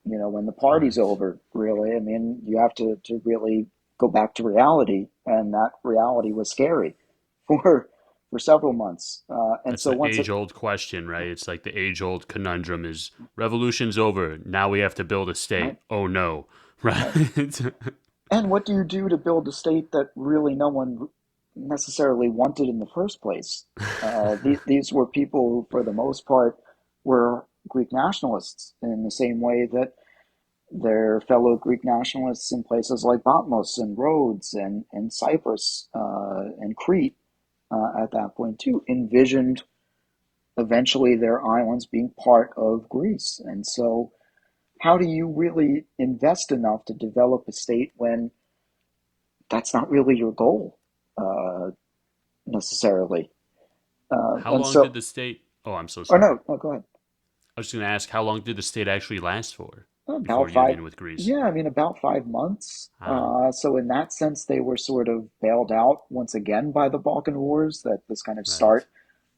You know, when the party's Right. over, really, I mean, you have to really go back to reality, and that reality was scary for for several months. And That's so the once it, age old question, right? It's like the age old conundrum is revolution's over. Now we have to build a right, state. Oh no. right, Right. and what do you do to build a state that really no one necessarily wanted in the first place? These were people who, for the most part, were Greek nationalists in the same way that their fellow Greek nationalists in places like Patmos and Rhodes and Cyprus and Crete at that point too envisioned eventually their islands being part of Greece. And so, how do you really invest enough to develop a state when that's not really your goal uh, necessarily? How And long did so, the state Oh, I'm so or sorry. no, go ahead. I was just gonna ask how long did the state actually last for before About five, union with Greece? yeah, I mean, about 5 months. Ah, So, in that sense, they were sort of bailed out once again by the Balkan Wars, that this kind of right. start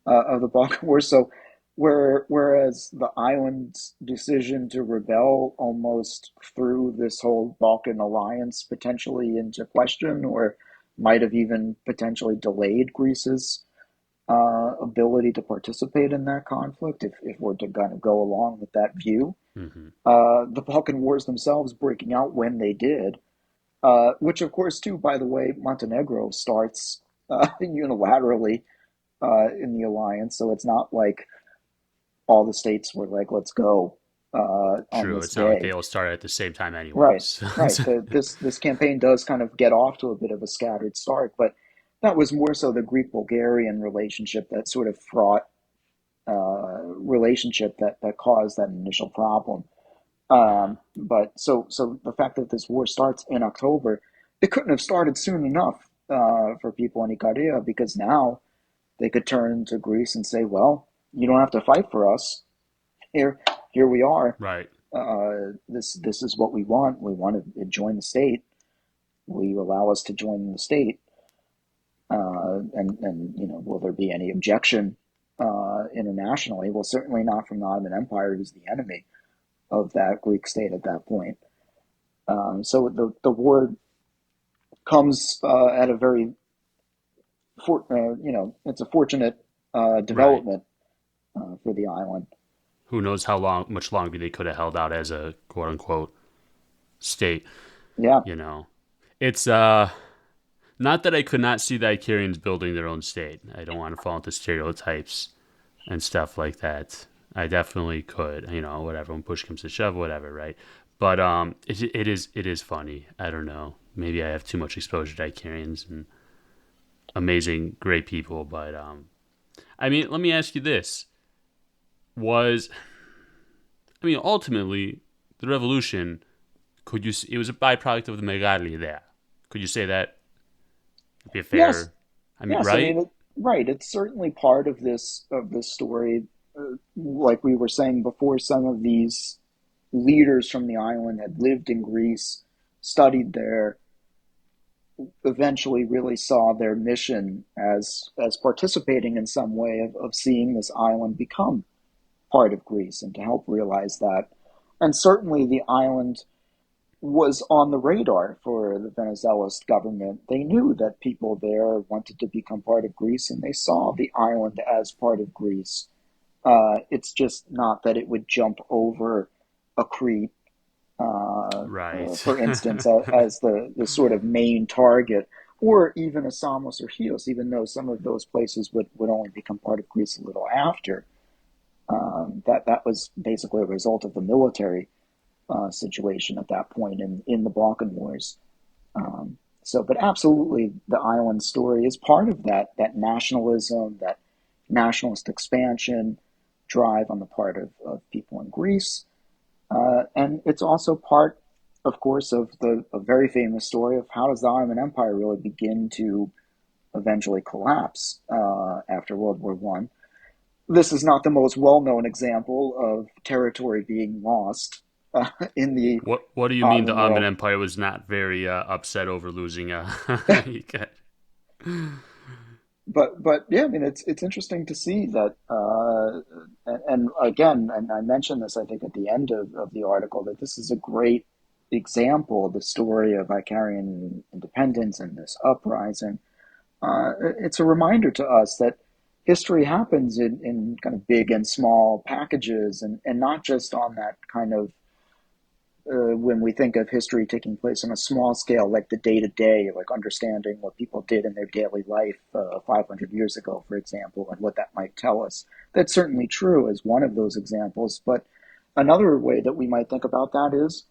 of the Balkan Wars. So, whereas the island's decision to rebel almost threw this whole Balkan alliance potentially into question, or might have even potentially delayed Greece's ability to participate in that conflict, if we're to kind of go along with that view. Hmm. The Balkan Wars themselves breaking out when they did, which, of course, too, by the way, Montenegro starts unilaterally in the alliance. So it's not like all the states were like, let's go on True. this It's not like they day. all started at the same time Right, anyways. right. This campaign does kind of get off to a bit of a scattered start, but that was more so the Greek-Bulgarian relationship, that sort of fraught relationship that caused that initial problem. Ah, But so the fact that this war starts in October, it couldn't have started soon enough for people in Ikaria, because now they could turn to Greece and say, well, You don't have to fight for us. Here, here we are. Right. This is what we want. We want to join the state. Will you allow us to join the state? And will there be any objection internationally? Well, certainly not from the Ottoman Empire, who's the enemy of that Greek state at that point. So the war comes at a very, it's a fortunate Right. development for the island. Who knows how long, much longer they could have held out as a quote unquote state, Yeah, you know. It's not that I could not see the Ikarians building their own state. I don't want to fall into stereotypes and stuff like that. I definitely could, whatever. When push comes to shove, whatever, right? But it is funny. I don't know. Maybe I have too much exposure to Ikarians and amazing, great people. But I mean, let me ask you this: Was ultimately the revolution? Could you? It was a byproduct of the Megali there. Could you say that? Would be a yes, fair. I mean, yes. I right? mean, right. It's certainly part of this story. Like we were saying before, some of these leaders from the island had lived in Greece, studied there, eventually really saw their mission as participating in some way of seeing this island become part of Greece and to help realize that. And certainly the island was on the radar for the Venizelist government. They knew that people there wanted to become part of Greece and they saw the island as part of Greece. It's just not that it would jump over a Crete, Right. for instance, as the sort of main target, or even a Samos or Chios, even though some of those places would only become part of Greece a little after. That was basically a result of the military situation at that point in the Balkan Wars. But absolutely, the island story is part of that nationalism, that nationalist expansion drive on the part of people in Greece. And it's also part, of course, of the a very famous story of how does the Ottoman Empire really begin to eventually collapse after World War One. This is not the most well-known example of territory being lost in the What do you mean the Ottoman Ottoman world. Empire was not very upset over losing? But yeah, I mean it's interesting to see that, and again, and I mentioned this I think at the end of the article that this is a great example of the story of Icarian independence and this uprising. It's a reminder to us that history happens in kind of big and small packages, and not just on that kind of when we think of history taking place on a small scale, like the day to day, like understanding what people did in their daily life 500 years ago, for example, and what that might tell us. That's certainly true as one of those examples. But another way that we might think about that is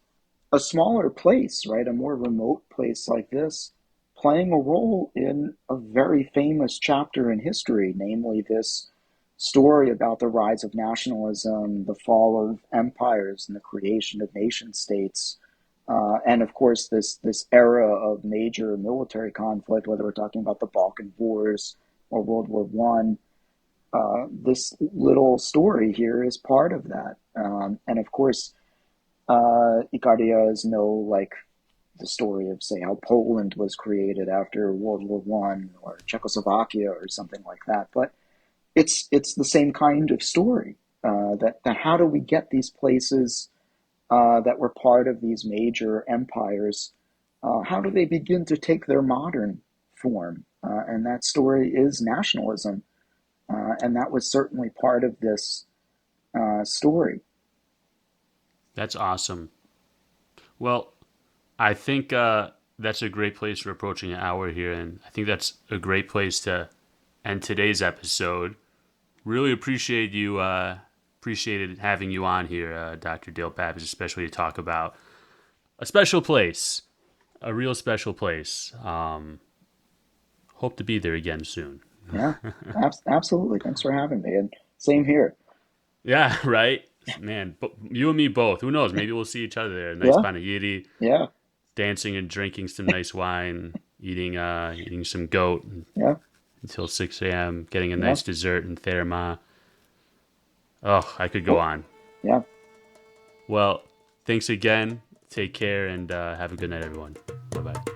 a smaller place, right? A more remote place like this, playing a role in a very famous chapter in history, namely this story about the rise of nationalism, the fall of empires, and the creation of nation states. And of course, this era of major military conflict, whether we're talking about the Balkan Wars or World War One, this little story here is part of that. And of course, Ikaria is no like the story of say how Poland was created after World War One or Czechoslovakia or something like that, but it's the same kind of story. That how do we get these places that were part of these major empires? How do they begin to take their modern form? And that story is nationalism, and that was certainly part of this story. That's awesome. Well, I think that's a great place for approaching an hour here, and I think that's a great place to end today's episode. Really appreciated having you on here, Dr. Dale Pappas, especially to talk about a special place, a real special place. Hope to be there again soon. Yeah, absolutely. Thanks for having me, and same here. Yeah, right. Man, you and me both. Who knows? Maybe we'll see each other there. Nice Yeah, panagiri, yeah, dancing and drinking some nice wine, eating some goat yeah, until 6 a.m., getting a yeah. nice dessert in Therma. Oh, I could go Cool. on. Yeah. Well, thanks again. Take care and have a good night, everyone. Bye bye.